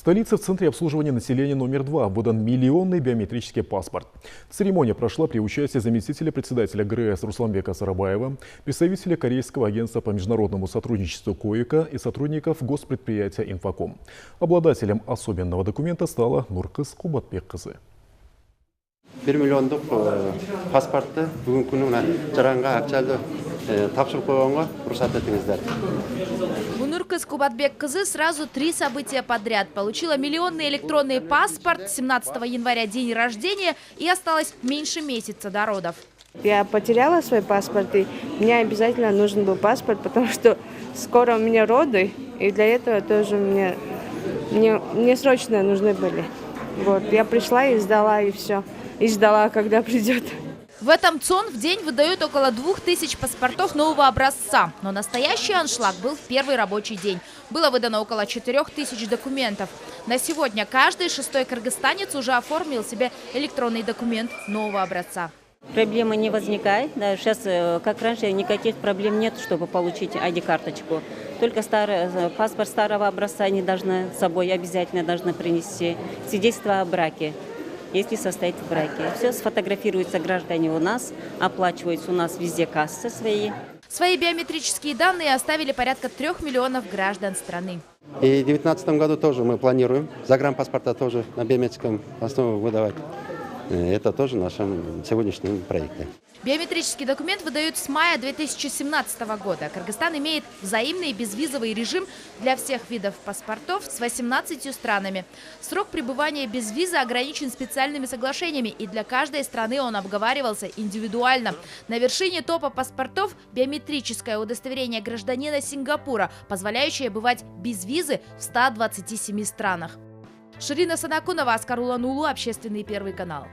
столице в центре обслуживания населения номер 2 выдан миллионный биометрический паспорт. Церемония прошла при участии заместителя председателя ГРЭС Русланбека Сарабаева, представителя Корейского агентства по международному сотрудничеству КОИКа и сотрудников госпредприятия «Инфоком». Обладателем особенного документа стала Нуркыз Кубатбек-кызы. 1 миллиондық паспортты бүгінгі күні жаранға ақчалы тапшырып қойғанға рұқсат етіңіздер. Нуркыз Кубатбек-кызы сразу 3 события подряд. Получила миллионный электронный паспорт, 17 января день рождения, и осталось меньше месяца до родов. Я потеряла свой паспорт, и мне обязательно нужен был паспорт, потому что скоро у меня роды, и для этого тоже мне срочно нужны были. Вот, я пришла и сдала, и все. И ждала, когда придет. В этом ЦОН в день выдают около 2000 паспортов нового образца. Но настоящий аншлаг был в первый рабочий день. Было выдано около 4000 документов. На сегодня каждый 6-й кыргызстанец уже оформил себе электронный документ нового образца. Проблемы не возникает. Да, сейчас, как раньше, никаких проблем нет, чтобы получить ID-карточку. Только паспорт старого образца они с собой обязательно должны принести. Свидетельство о браке, если состоит в браке. Все сфотографируются граждане у нас, оплачиваются у нас везде кассы свои. Свои биометрические данные оставили порядка 3 миллионов граждан страны. И в 2019 году тоже мы планируем загранпаспорта тоже на биометрическом основе выдавать. Это тоже в нашем сегодняшнем проекте. Биометрический документ выдают с мая 2017 года. Кыргызстан имеет взаимный безвизовый режим для всех видов паспортов с 18 странами. Срок пребывания без визы ограничен специальными соглашениями, и для каждой страны он обговаривался индивидуально. На вершине топа паспортов биометрическое удостоверение гражданина Сингапура, позволяющее бывать без визы в 127 странах. Ширина Санакунова, Оскар Уланулу, Общественный первый канал.